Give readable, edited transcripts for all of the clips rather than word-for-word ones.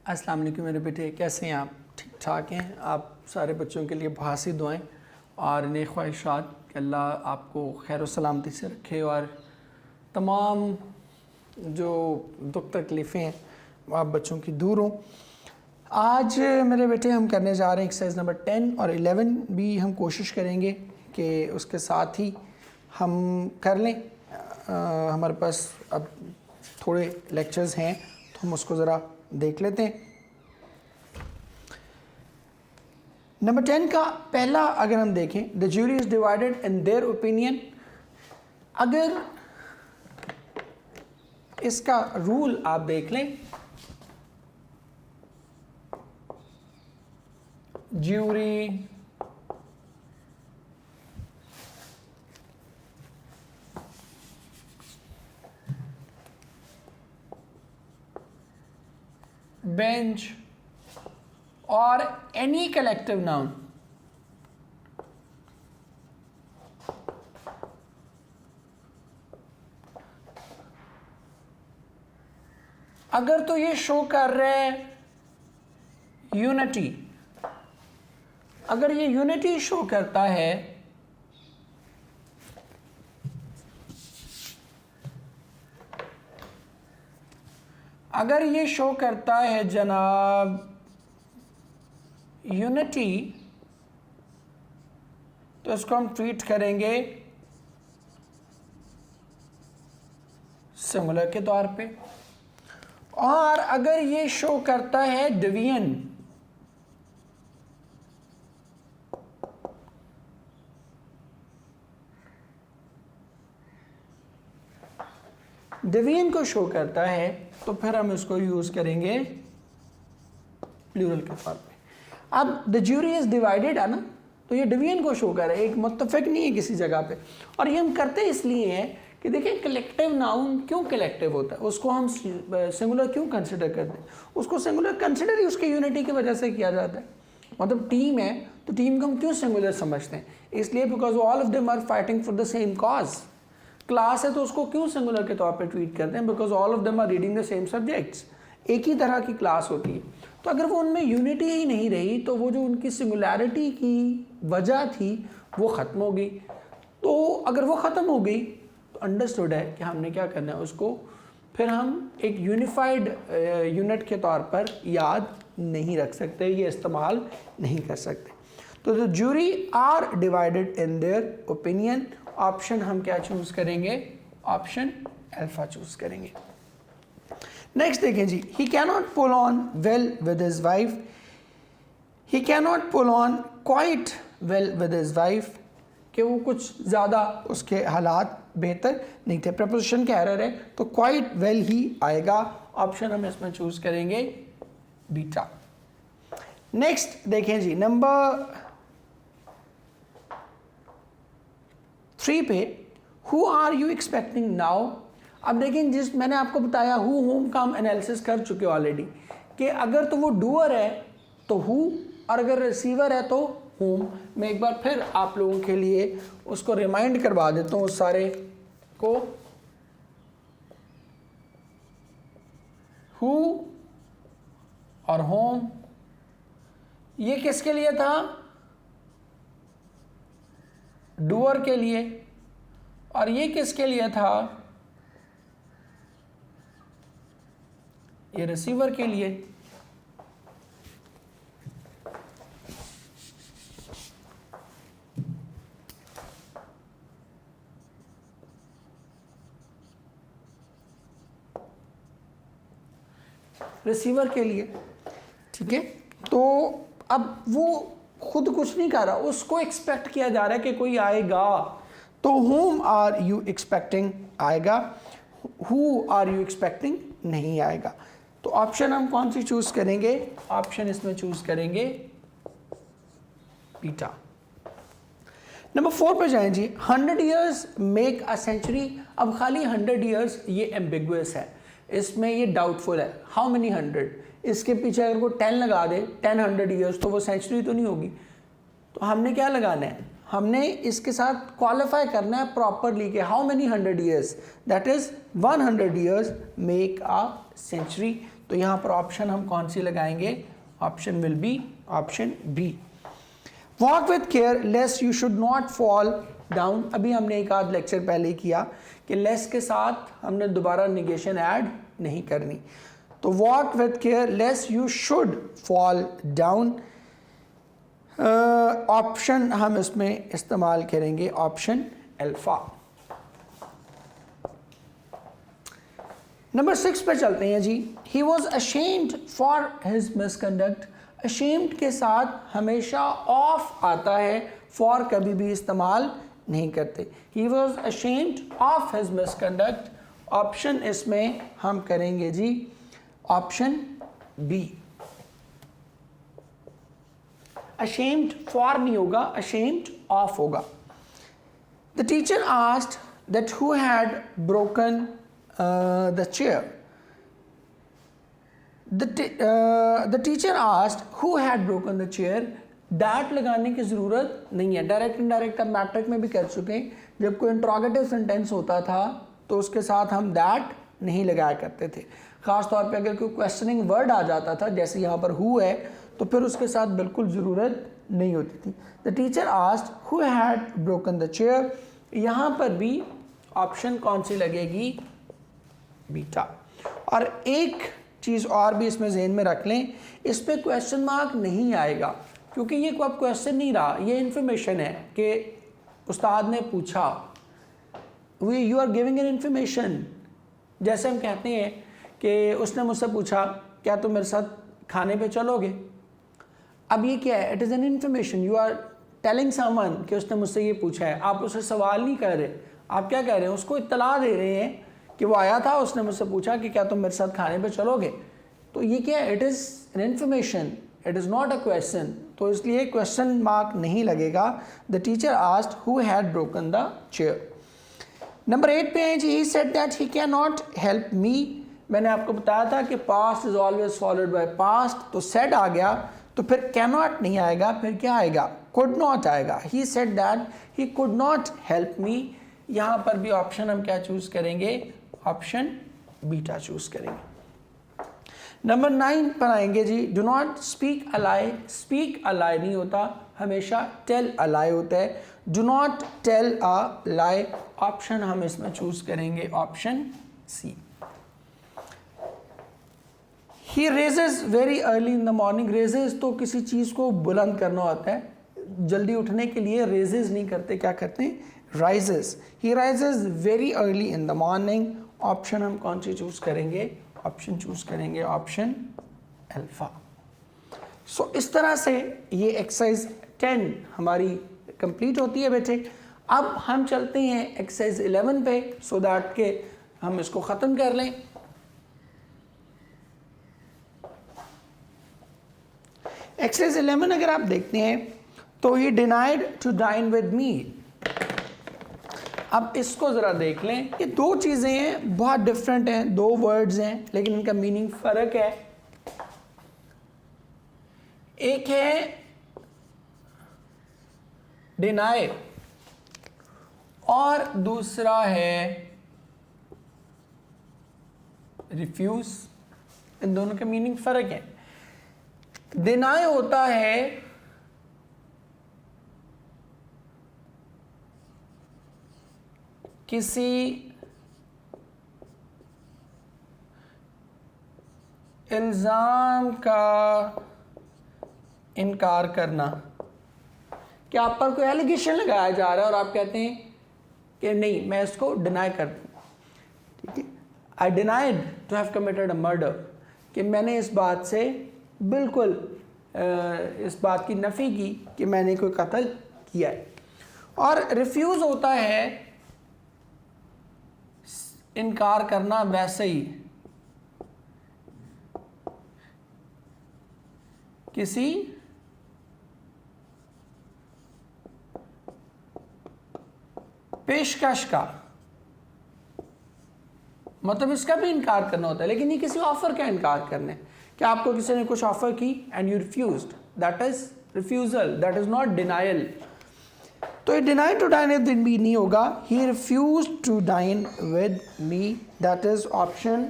अस्सलाम वालेकुम मेरे बेटे, कैसे हैं आप? ठीक ठाक हैं? आप सारे बच्चों के लिए बहुत सी दुआएं और नेक ख्वाहिशात कि अल्लाह आपको खैर व सलामती से रखे और तमाम जो दुख तकलीफ़ें हैं वो आप बच्चों की दूर हों। आज मेरे बेटे हम करने जा रहे हैं एक्सरसाइज नंबर 10 और 11 भी हम कोशिश करेंगे कि उसके साथ ही हम कर लें। हमारे पास अब थोड़े लेक्चर्स हैं तो हम उसको ज़रा देख लेते हैं। नंबर 10 का पहला अगर हम देखें, the jury is divided in their opinion. अगर इसका रूल आप देख लें, ज्यूरी बेंच और एनी कलेक्टिव नाउन अगर तो ये शो कर रहे हैं यूनिटी, अगर ये यूनिटी शो करता है अगर ये शो करता है जनाब यूनिटी, तो इसको हम ट्रीट करेंगे सिंगुलर के तौर पे। और अगर ये शो करता है डिवीजन, डिवीजन को शो करता है तो फिर हम इसको यूज करेंगे प्लूरल के तौर पे। अब द ज्यूरी इज डिवाइडेड है ना, तो ये डिवीजन को शो कर रहा है, एक मुत्तफिक नहीं है किसी जगह पे। और ये हम करते इसलिए हैं कि देखिए कलेक्टिव नाउन क्यों कलेक्टिव होता है, उसको हम सिंगुलर क्यों कंसिडर करते हैं। उसको सिंगुलर कंसिडर ही उसके यूनिटी की वजह से किया जाता है। मतलब टीम है तो टीम को हम क्यों सिंगुलर समझते हैं, इसलिए because all of them are fighting for the same cause. Class है तो उसको क्यों सिंगुलर के तौर पे ट्रीट करते हैं, because all of them are reading the same subjects. एक ही तरह की क्लास होती है। तो अगर वो उनमें यूनिटी ही नहीं रही तो वो जो उनकी सिंगुलैरिटी की वजह थी वो ख़त्म हो गई। तो अगर वो ख़त्म हो गई तो अंडरस्टूड है कि हमने क्या करना है, उसको फिर हम एक यूनिफाइड यूनिट के तौर पर याद नहीं रख सकते, ये इस्तेमाल नहीं कर सकते। तो the jury are divided in their opinion. Option हम क्या चूज करेंगे, ऑप्शन अल्फा चूज करेंगे। नेक्स्ट देखें जी, he cannot pull on well with his wife, he cannot pull on quite well with his wife, कि वो कुछ ज़्यादा उसके हालात बेहतर नहीं थे। प्रपोजिशन का एरर है तो क्वाइट वेल ही आएगा। ऑप्शन हम इसमें चूज करेंगे बीटा। नेक्स्ट देखें जी, नंबर 3 पे, who are you expecting now. अब देखें, जिस मैंने आपको बताया हु होम का हम एनालिसिस कर चुके ऑलरेडी, कि अगर तो वो डूअर है तो हु और अगर रिसीवर है तो होम। मैं एक बार फिर आप लोगों के लिए उसको रिमाइंड करवा देता हूँ उस सारे को। हु और होम ये किसके लिए था, डूअर के लिए, और ये किसके लिए था, ये रिसीवर के लिए। रिसीवर के लिए, ठीक है। तो अब वो खुद कुछ नहीं कर रहा, उसको एक्सपेक्ट किया जा रहा है कि कोई आएगा, तो whom आर यू एक्सपेक्टिंग आएगा, who आर यू एक्सपेक्टिंग नहीं आएगा। तो ऑप्शन हम कौन सी चूज करेंगे, ऑप्शन इसमें चूज करेंगे बीटा। नंबर 4 पे जाएं जी, 100 years मेक अ सेंचुरी। अब खाली 100 years ये एम्बिगुअस है, इसमें ये डाउटफुल है, हाउ मेनी 100। इसके पीछे अगर वो 10 लगा दे, 10 100 years, तो वो सेंचुरी तो नहीं होगी। तो हमने क्या लगाना है, हमने इसके साथ क्वालिफाई करना है प्रॉपरली कि how many 100 years, that is 100 years make a century. तो यहाँ पर ऑप्शन हम कौन सी लगाएंगे? Option will be option B. Walk with care less you should not fall down. अभी हमने एक आध लेक्चर पहले किया कि लेस के साथ हमने दोबारा निगेशन ऐड नहीं करनी। तो walk with care less you should fall down, option हम इसमें इस्तेमाल करेंगे ऑप्शन अल्फा। नंबर 6 पे चलते हैं जी। He was ashamed for his misconduct. Ashamed के साथ हमेशा ऑफ आता है, फॉर कभी भी इस्तेमाल नहीं करते। ही was ashamed of his misconduct, option इसमें हम करेंगे जी ऑप्शन बी। अशेम्ड फॉर नहीं होगा, अशेम्ड ऑफ होगा। The teacher asked that who had broken the chair. The teacher asked who had broken the chair. That लगाने की ज़रूरत नहीं है, डायरेक्ट इनडायरेक्ट आप मैट्रिक में भी कर चुके हैं। जब कोई इंट्रोगेटिव सेंटेंस होता था तो उसके साथ हम दैट नहीं लगाया करते थे। ख़ास तौर पे अगर कोई क्वेश्चनिंग वर्ड आ जाता था, जैसे यहाँ पर हु है, तो फिर उसके साथ बिल्कुल ज़रूरत नहीं होती थी। The teacher asked who had broken the chair, यहाँ पर भी ऑप्शन कौन सी लगेगी? बीटा। और एक चीज़ और भी इसमें जहन में रख लें, इस पर क्वेश्चन मार्क नहीं आएगा क्योंकि ये कोई क्वेश्चन नहीं रहा, ये इन्फॉर्मेशन है कि उस्ताद ने पूछा, you are giving an information. जैसे हम कहते हैं कि उसने मुझसे पूछा क्या तुम मेरे साथ खाने पे चलोगे। अब ये क्या है? It is an information, you are telling someone कि उसने मुझसे ये पूछा है। आप उससे सवाल नहीं कर रहे, आप क्या कह रहे हैं? उसको इत्तला दे रहे हैं कि वो आया था, उसने मुझसे पूछा कि क्या तुम मेरे साथ खाने पे चलोगे। तो ये क्या है? It is an information, it is not a question, तो इसलिए क्वेश्चन मार्क नहीं लगेगा। The teacher asked who had broken the chair. Number 8 पे है जी, he said that he can not help me. मैंने आपको बताया था कि past is always followed by past, तो सेड आ गया तो फिर कैन नॉट नहीं आएगा, फिर क्या आएगा? कुड नॉट आएगा। He said that he could not help me. यहाँ पर भी ऑप्शन हम क्या चूज करेंगे? ऑप्शन बीटा चूज करेंगे। नंबर 9 पर आएंगे जी। Do not speak a lie. Speak a lie नहीं होता, हमेशा टेल अ लाई होता है। Do not tell a lie, option हम इसमें चूज करेंगे option C. He raises very early in the morning. Raises तो किसी चीज़ को बुलंद करना होता है, जल्दी उठने के लिए रेजेस नहीं करते, क्या करते हैं? Rises. He rises very early in the morning, option हम कौन सी चूज करेंगे? ऑप्शन चूज करेंगे ऑप्शन अल्फा। सो इस तरह से ये एक्सरसाइज 10 हमारी कंप्लीट होती है बेटे। अब हम चलते हैं एक्सरसाइज 11 पे, सो दैट के हम इसको ख़त्म कर लें। एक्सरसाइज 11 अगर आप देखते हैं तो he denied to dine with me. अब इसको ज़रा देख लें, ये दो चीज़ें हैं, बहुत डिफरेंट हैं, दो वर्ड्स हैं, लेकिन इनका मीनिंग फ़र्क है। एक है डिनाई और दूसरा है रिफ्यूज। इन दोनों का मीनिंग फ़र्क है। डिनाई होता है किसी इल्ज़ाम का इनकार करना, कि आप पर कोई एलिगेशन लगाया जा रहा है और आप कहते हैं कि नहीं, मैं इसको डिनाई कर दूँ। ठीक है, I denied to have committed a murder, कि मैंने इस बात से बिल्कुल इस बात की नफ़ी की कि मैंने कोई कत्ल किया है। और रिफ्यूज़ होता है इनकार करना, वैसे ही किसी पेशकश का, मतलब इसका भी इनकार करना होता है, लेकिन ये किसी ऑफर का इनकार करना है कि आपको किसी ने कुछ ऑफर की and you refused, that is refusal, that is not denial. तो ये deny to dine with me नहीं होगा, he refuse to dine with me, that is option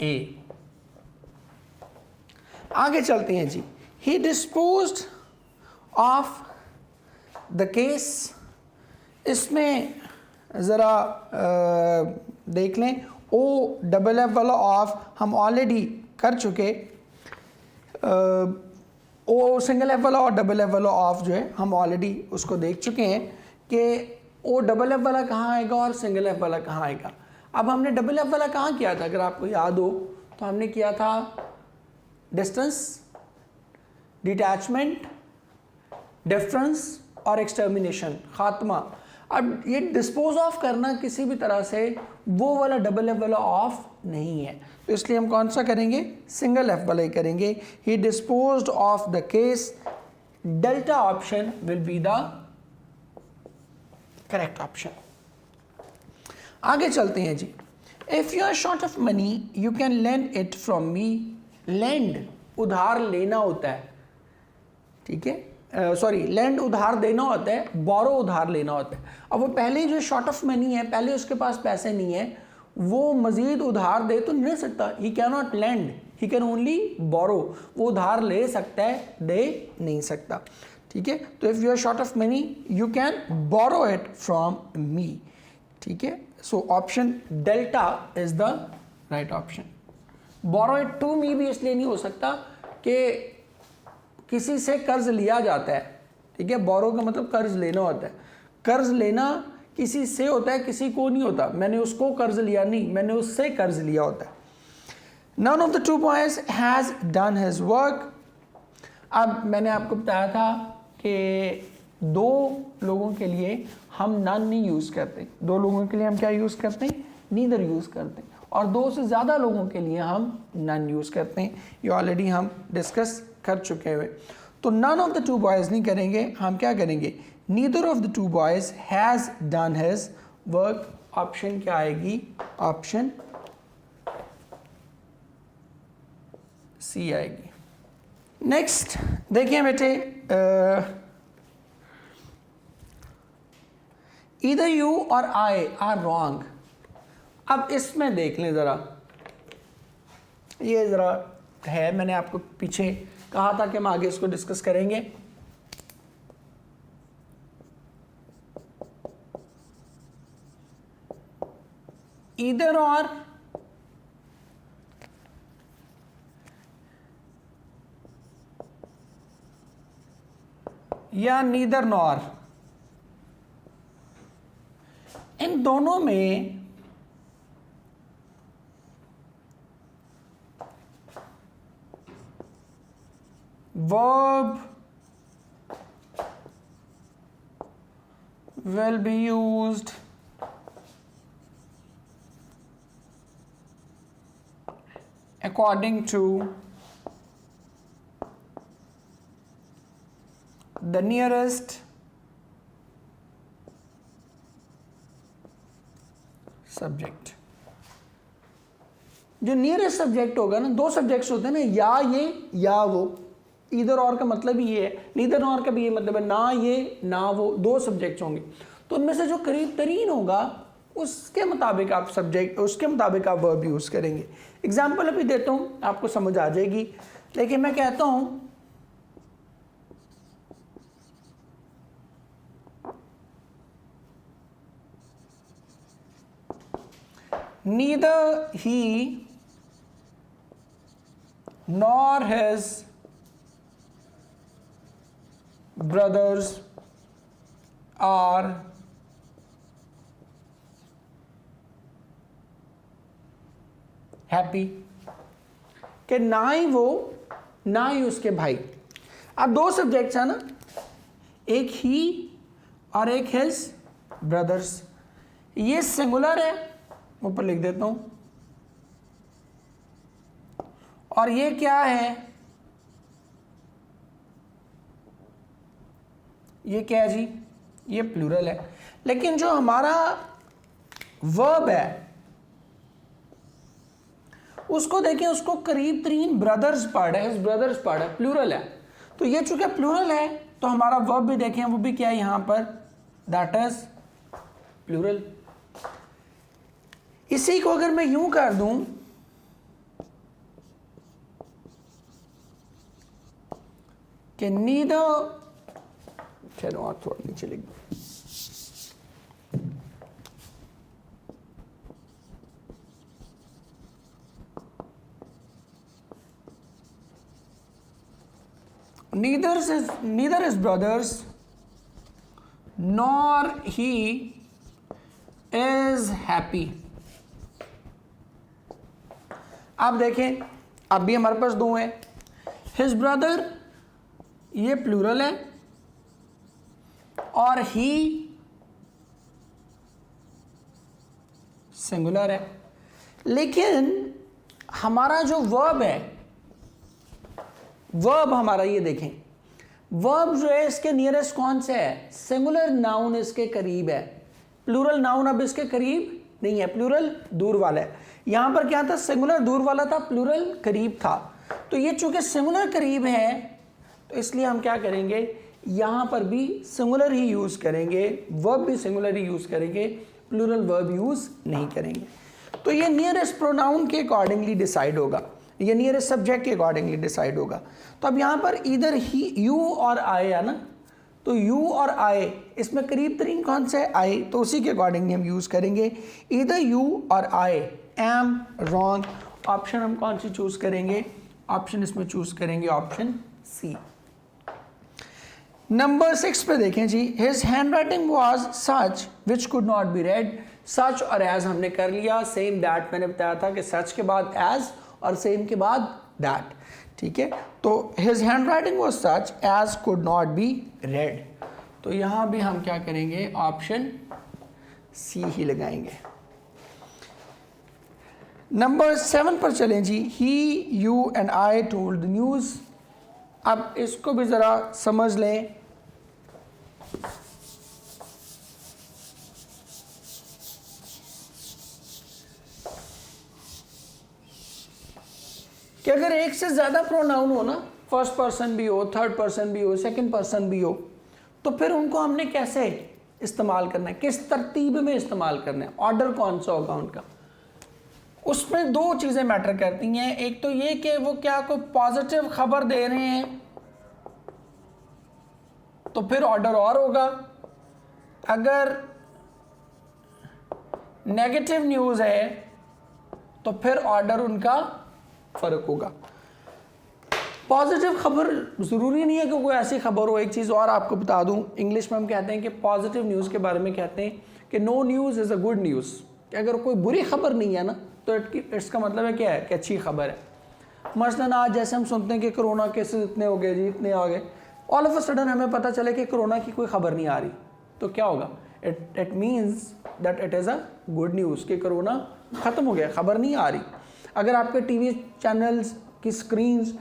A. आगे चलते हैं जी। He disposed of the case, इसमें ज़रा देख लें, ओ डबल एफ वाला ऑफ हम ऑलरेडी कर चुके, ओ सिंगल एफ वाला और डबल एफ वाला ऑफ जो है हम ऑलरेडी उसको देख चुके हैं कि ओ डबल एफ वाला कहाँ आएगा और सिंगल एफ वाला कहाँ आएगा। अब हमने डबल एफ वाला कहाँ किया था, अगर आपको याद हो तो हमने किया था डिस्टेंस, डिटैचमेंट, डिफरेंस और एक्सटर्मिनेशन, खात्मा। अब ये डिस्पोज ऑफ करना किसी भी तरह से वो वाला डबल एफ वाला ऑफ नहीं है, तो इसलिए हम कौन सा करेंगे, सिंगल एफ वाला ही करेंगे। He disposed of the case, delta option will be the correct option. आगे चलते हैं जी। If you are short of money you can lend it from me. Lend उधार लेना होता है, ठीक है, सॉरी लैंड उधार देना होता है, बोरो उधार लेना होता है। अब वो पहले जो शॉर्ट ऑफ मनी है, पहले उसके पास पैसे नहीं है, वो मजीद उधार दे तो नहीं सकता, he can not lend, he can only borrow. वो उधार ले सकता है, दे नहीं सकता, ठीक है। तो if you are short of money you can borrow it from me, ठीक है। So option delta is the right option. Borrow it to me भी इसलिए नहीं हो सकता कि किसी से कर्ज लिया जाता है, ठीक है, बोरो का मतलब कर्ज लेना होता है। कर्ज लेना किसी से होता है, किसी को नहीं होता। मैंने उसको कर्ज लिया नहीं, मैंने उससे कर्ज लिया होता है। None of the two boys has done his work. अब मैंने आपको बताया था कि दो लोगों के लिए हम नन नहीं यूज़ करते, दो लोगों के लिए हम क्या यूज़ करते हैं, नीदर यूज़ करते हैं, और दो से ज़्यादा लोगों के लिए हम नन यूज़ करते हैं। ये ऑलरेडी हम डिस्कस कर चुके हुए। तो none of the two boys नहीं करेंगे, हम क्या करेंगे, neither of the two boys has done his work. Option क्या आएगी, ऑप्शन सी आएगी। नेक्स्ट देखिए बेटे, ईदर यू और आई आर रॉन्ग। अब इसमें देख लें ज़रा, ये ज़रा है, मैंने आपको पीछे कहा था कि हम आगे इसको डिस्कस करेंगे। ईदर और या नीदर नॉर, इन दोनों में verb will be used according to the nearest subject। जो नियरेस्ट सब्जेक्ट होगा ना, दो सब्जेक्ट्स होते हैं ना, या ये या वो। इधर और का मतलब ही ये है, नीदर और का भी ये मतलब है, ना ये ना वो, दो सब्जेक्ट्स होंगे। तो उनमें से जो करीब तरीन होगा उसके मुताबिक आप सब्जेक्ट, उसके मुताबिक आप वर्ब यूज़ करेंगे। एग्जाम्पल अभी देता हूँ, आपको समझ आ जाएगी। लेकिन मैं कहता हूँ neither he nor his brothers are happy, कि ना ही वो ना ही उसके भाई। अब दो सब्जेक्ट्स है ना, एक ही और एक हिज ब्रदर्स। ये सिंगुलर है, ऊपर लिख देता हूं, और ये क्या है, ये क्या है जी, ये प्लूरल है। लेकिन जो हमारा वर्ब है उसको देखें, उसको करीब तरीन ब्रदर्स पार्ट है, ब्रदर्स पार्ट है, प्लूरल है। तो ये चूंकि प्लूरल है तो हमारा वर्ब भी देखें, वो भी क्या है यहां पर, दैट इज प्लूरल। इसी को अगर मैं यूं कर दूं, कि नीदर, चलो और थोड़ा नीचे लिख दो, neither his brothers nor he is happy। आप देखें अब भी हमारे पास दो हैं, his brother ये प्लूरल है और he सिंगुलर है, लेकिन हमारा जो वर्ब है, वर्ब हमारा ये देखें, वर्ब जो है इसके नियरेस्ट कौन से है, सिंगुलर नाउन इसके करीब है, प्लूरल नाउन अब इसके करीब नहीं है, प्लूरल दूर वाला है। यहां पर क्या था, सिंगुलर दूर वाला था, प्लूरल करीब था। तो ये चूंकि सिंगुलर करीब है तो इसलिए हम क्या करेंगे, यहां पर भी सिंगुलर ही यूज करेंगे, वर्ब भी सिंगुलर ही यूज करेंगे, प्लूरल वर्ब यूज नहीं करेंगे। तो ये नियरेस्ट प्रोनाउन के अकॉर्डिंगली डिसाइड होगा, ये नियरेस्ट सब्जेक्ट के अकॉर्डिंगली डिसाइड होगा। तो अब यहाँ पर इधर ही यू और आई है ना, तो यू और आई इसमें करीब तरीन कौन सा है, आई, तो उसी के अकॉर्डिंगली हम यूज़ करेंगे। इधर यू और आई, एम रॉन्ग, ऑप्शन हम कौन सी चूज़ करेंगे, ऑप्शन इसमें चूज़ करेंगे ऑप्शन सी। नंबर 6 पे देखें जी, his hand writing was such which could not be read. Such और एज हमने कर लिया, सेम दैट मैंने बताया था कि सच के बाद एज और सेम के बाद दैट, ठीक है। तो his hand writing was such as could not be read, तो यहां भी हम क्या करेंगे, ऑप्शन सी ही लगाएंगे। नंबर 7 पर चलें जी, he you and I told the news. अब इसको भी ज़रा समझ लें, कि अगर एक से ज़्यादा प्रोनाउन हो ना, फर्स्ट पर्सन भी हो, थर्ड पर्सन भी हो, सेकंड पर्सन भी हो, तो फिर उनको हमने कैसे इस्तेमाल करना है, किस तरतीब में इस्तेमाल करना है, ऑर्डर कौन सा होगा उनका। उसमें दो चीज़ें मैटर करती हैं, एक तो ये कि वो क्या कोई पॉजिटिव खबर दे रहे हैं तो फिर ऑर्डर और होगा, अगर नेगेटिव न्यूज़ है तो फिर ऑर्डर उनका फ़र्क होगा। पॉजिटिव खबर ज़रूरी नहीं है कि कोई ऐसी खबर हो। एक चीज़ और आपको बता दूं, इंग्लिश में हम कहते हैं कि पॉजिटिव न्यूज़ के बारे में कहते हैं कि no news is a good news, कि अगर कोई बुरी खबर नहीं है ना तो इसका मतलब है क्या है कि अच्छी खबर है। मसलन आज जैसे हम सुनते हैं कि कोरोना केसेस इतने हो गए जी, इतने आ गए, ऑल ऑफ अ सडन हमें पता चले कि कोरोना की कोई खबर नहीं आ रही, तो क्या होगा, it means that it is a good news कि कोरोना ख़त्म हो गया, खबर नहीं आ रही। अगर आपके टीवी चैनल्स की स्क्रीन्स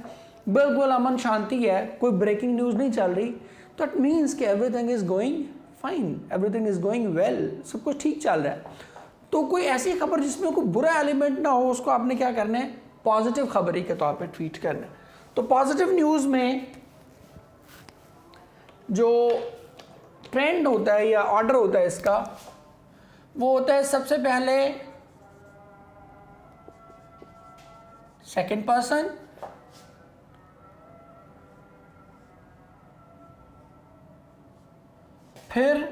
बिल्कुल अमन शांति है, कोई ब्रेकिंग न्यूज़ नहीं चल रही, तो इट मीन्स कि everything is going fine, everything is going well, सब कुछ ठीक चल रहा है। तो कोई ऐसी खबर जिसमें कोई बुरा एलिमेंट ना हो, उसको आपने क्या करना है, पॉजिटिव खबर ही के तौर पे ट्रीट करना है। तो पॉजिटिव न्यूज़ में जो ट्रेंड होता है या ऑर्डर होता है इसका, वो होता है सबसे पहले सेकंड पर्सन, फिर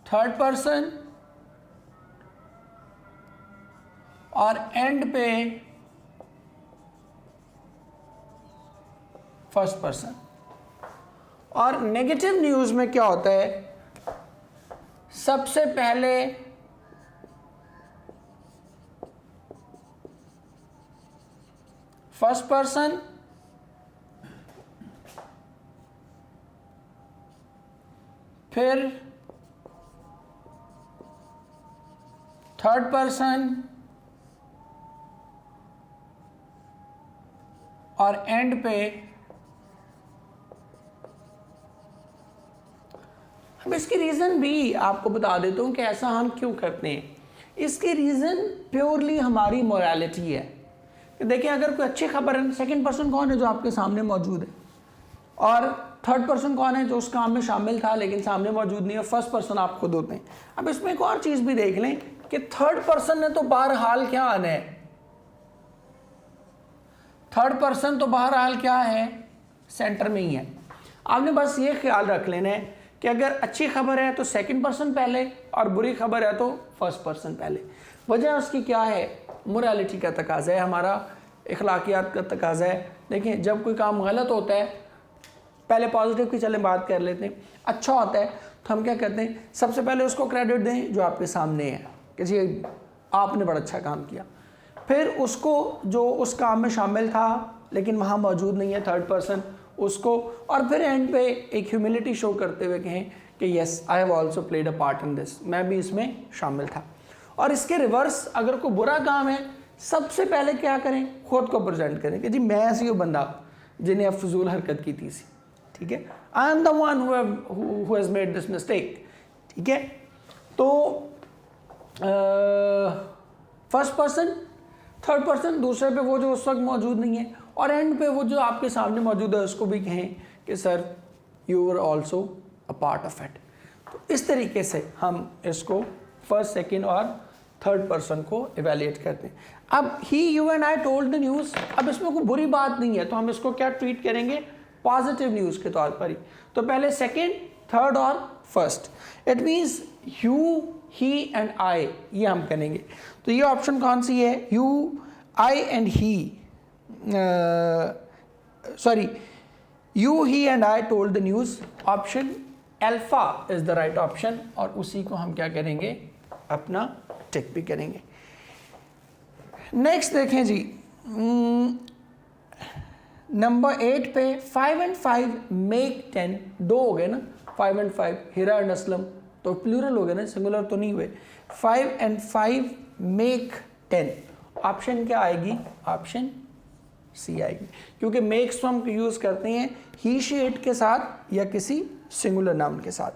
थर्ड पर्सन और एंड पे फर्स्ट पर्सन। और नेगेटिव न्यूज़ में क्या होता है, सबसे पहले फर्स्ट पर्सन, फिर थर्ड पर्सन और एंड पे। अब इसकी रीज़न भी आपको बता देता हूँ कि ऐसा हम क्यों करते हैं। इसकी रीज़न प्योरली हमारी मोरालिटी है। देखिए, अगर कोई अच्छी खबर है, सेकंड पर्सन कौन है जो आपके सामने मौजूद है, और थर्ड पर्सन कौन है जो उस काम में शामिल था लेकिन सामने मौजूद नहीं है, फर्स्ट पर्सन आप खुद होते हैं। अब इसमें एक और चीज़ भी देख लें कि थर्ड पर्सन ने तो बहरहाल क्या आना है, थर्ड पर्सन तो बहरहाल क्या है, सेंटर में ही है। आपने बस ये ख्याल रख लेना है कि अगर अच्छी खबर है तो सेकंड पर्सन पहले और बुरी खबर है तो फर्स्ट पर्सन पहले। वजह उसकी क्या है, मोरालिटी का तकाजा है, हमारा इखलाकियात का तकाजा है। देखिए जब कोई काम गलत होता है, पहले पॉजिटिव की चलें बात कर लेते हैं, अच्छा होता है तो हम क्या करते हैं, सबसे पहले उसको क्रेडिट दें जो आपके सामने है कि जी आपने बड़ा अच्छा काम किया। फिर उसको जो उस काम में शामिल था लेकिन वहाँ मौजूद नहीं है, थर्ड पर्सन, उसको, और फिर एंड पे एक ह्यूमिलिटी शो करते हुए कहें कि yes I have also played a part in this, मैं भी इसमें शामिल था। और इसके रिवर्स अगर कोई बुरा काम है, सबसे पहले क्या करें, खुद को प्रेजेंट करें कि जी मैं ऐसी वो बंदा जिन्हें फजूल हरकत की थी, ठीक है, I am the one who has made this mistake, ठीक है। तो फर्स्ट पर्सन, थर्ड पर्सन, दूसरे पे वो जो उस वक्त मौजूद नहीं है, और एंड पे वो जो आपके सामने मौजूद है उसको भी कहें कि sir you are also a part of it. तो इस तरीके से हम इसको फर्स्ट, सेकेंड और थर्ड पर्सन को इवेल्युएट करते हैं। अब he, you and I told the news, अब इसमें कोई बुरी बात नहीं है तो हम इसको क्या ट्रीट करेंगे, पॉजिटिव न्यूज़ के तौर पर ही। तो पहले सेकेंड, थर्ड और first, it means you, he and I, ये हम करेंगे। तो ये ऑप्शन कौन सी है, you, I and he, sorry, you, he and I told the news, option alpha is the right option, और उसी को हम क्या करेंगे, अपना टिक भी करेंगे। नेक्स्ट देखें जी, नंबर 8 पे 5 and 5 मेक 10, दो हो गए ना, 5 and 5, हिरा एंड असलम, तो प्लूरल हो गए ना, सिंगुलर तो नहीं हुए। 5 and 5 मेक 10, ऑप्शन क्या आएगी, ऑप्शन सी आएगी, क्योंकि मेक्स तो हम यूज़ करते हैं ही, शी, इट के साथ या किसी सिंगुलर नाउन के साथ।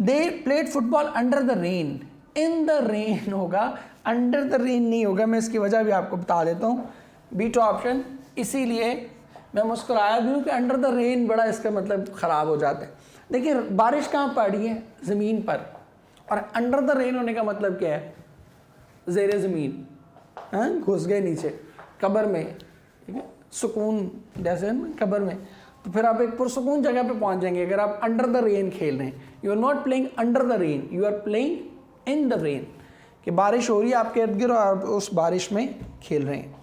They played football under the rain, in the rain होगा, अंडर द रेन नहीं होगा। मैं इसकी वजह भी आपको बता देता हूँ, बीटा ऑप्शन, इसीलिए मैं मुस्कुराया भी हूँ कि अंडर द रेन बड़ा इसका मतलब ख़राब हो जाता है। देखिए बारिश कहाँ पड़ी है, ज़मीन पर, और अंडर द रेन होने का मतलब क्या है, ज़ेरे ज़मीन, हाँ, घुस गए नीचे कब्र में, ठीक है, सुकून जैसे कब्र में, तो फिर आप एक पुरसुकून जगह पे पहुंच जाएंगे अगर आप अंडर द रेन खेल रहे हैं। You are not playing under the rain, you are playing in the rain, कि बारिश हो रही है आपके इर्द गिर्द और आप उस बारिश में खेल रहे हैं।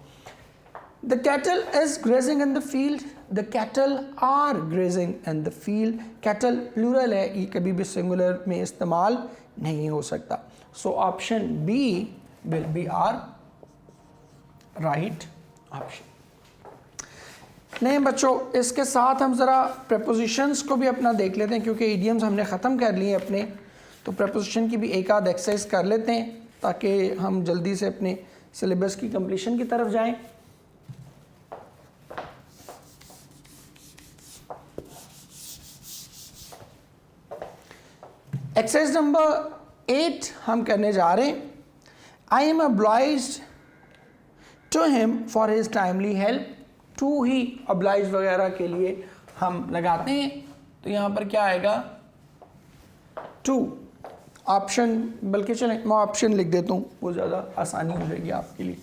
The cattle is grazing in the field, the cattle are grazing in the field, cattle plural है, ये कभी भी सिंगुलर में इस्तेमाल नहीं हो सकता। So option B will be our right option. नहीं बच्चों, इसके साथ हम ज़रा प्रपोजिशंस को भी अपना देख लेते हैं, क्योंकि इडियम्स हमने ख़त्म कर लिए अपने, तो प्रपोजिशन की भी एक आध एक्सरसाइज कर लेते हैं ताकि हम जल्दी से अपने सिलेबस की कंप्लीशन की तरफ जाएं। एक्सरसाइज नंबर 8 हम करने जा रहे हैं। I am obliged to him for his timely help, to he oblige वगैरह के लिए हम लगाते हैं, तो यहाँ पर क्या आएगा, टू ऑप्शन, बल्कि चलें मैं ऑप्शन लिख देता हूँ, वो ज़्यादा आसानी हो जाएगी आपके लिए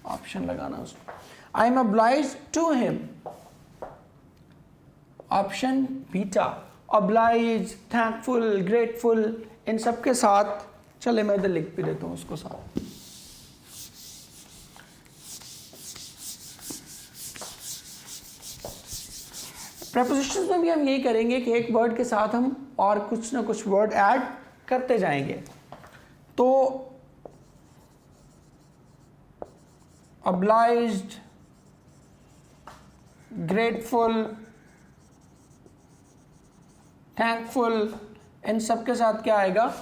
ऑप्शन लगाना उसमें। आई am obliged to him, option beta, oblige, thankful, grateful, इन सब के साथ, चले मैं इधर लिख भी देता हूँ उसको साथ। प्रपोजिशंस में भी हम यही करेंगे कि एक वर्ड के साथ हम और कुछ ना कुछ वर्ड ऐड करते जाएंगे। तो obliged, grateful, thankful, इन सब के साथ क्या आएगा,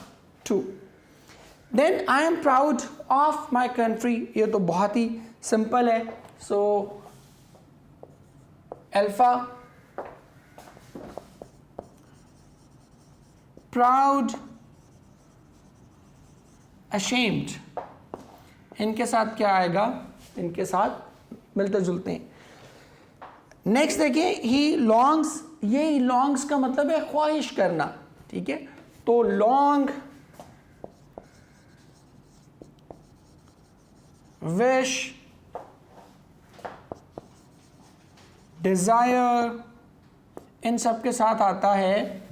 to. Then I am proud of my country, ये तो बहुत ही सिंपल है, सो अल्फा, प्राउड, अशेम्ड, इनके साथ क्या आएगा, इनके साथ मिलते जुलते हैं। नेक्स्ट देखिए, ही लॉन्ग्स, ये लॉन्ग्स का मतलब है ख्वाहिश करना, ठीक है, तो लॉन्ग, विश, डिजायर, इन सब के साथ आता है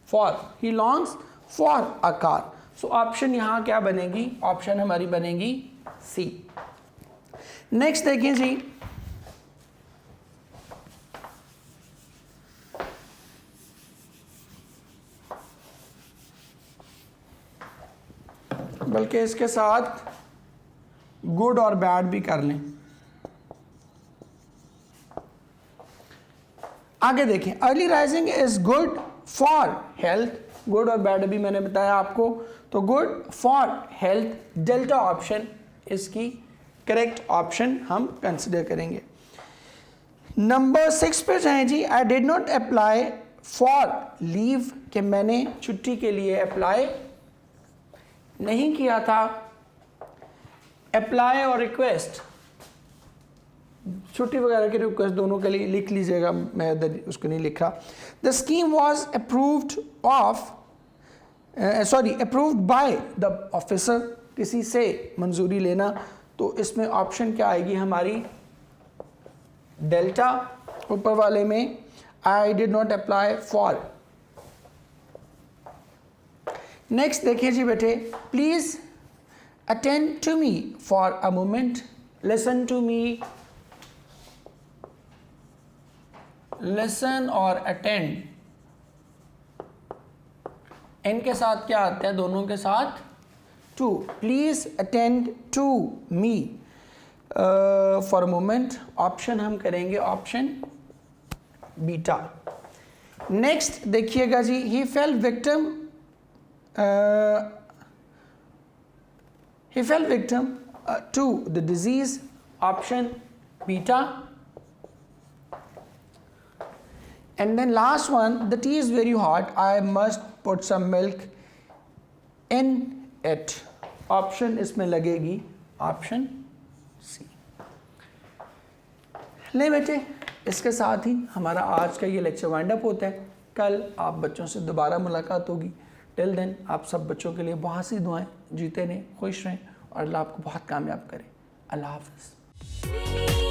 for, he longs for a car. So option यहां क्या बनेगी, ऑप्शन हमारी बनेगी सी। नेक्स्ट देखिए जी, बल्कि इसके साथ गुड और बैड भी कर लें। आगे देखें, early rising is good for health, good और बैड भी मैंने बताया आपको, तो good for health, delta option इसकी करेक्ट ऑप्शन हम कंसिडर करेंगे। नंबर 6 पे जाएं जी, I did not apply for leave, कि मैंने छुट्टी के लिए अप्लाई नहीं किया था। अप्लाई और रिक्वेस्ट, छुट्टी वगैरह की रिक्वेस्ट दोनों के लिए लिख लीजिएगा, मैं इधर उसको नहीं लिख रहा। The scheme was approved of approved by the officer, किसी से मंजूरी लेना, तो इसमें ऑप्शन क्या आएगी हमारी, डेल्टा ऊपर वाले में, I did not apply for. Next देखिए जी बेटे, please attend to me for a moment, listen to me, listen और अटेंड, इनके साथ क्या आता है, दोनों के साथ to, please attend to me for a moment, option हम करेंगे ऑप्शन बीटा। नेक्स्ट देखिएगा जी, he fell victim, he fell victim to the disease, option beta. And then last one, the tea is very hot, I must put some milk in it, option इसमें लगेगी option C। ले बेटे, इसके साथ ही हमारा आज का ये लेक्चर वाइंड अप होता है। कल आप बच्चों से दोबारा मुलाकात होगी। टिल देन आप सब बच्चों के लिए बहुत सी दुआएं, जीते रहें, खुश रहें और अल्लाह आपको बहुत कामयाब करे। अल्लाह हाफ़िज़।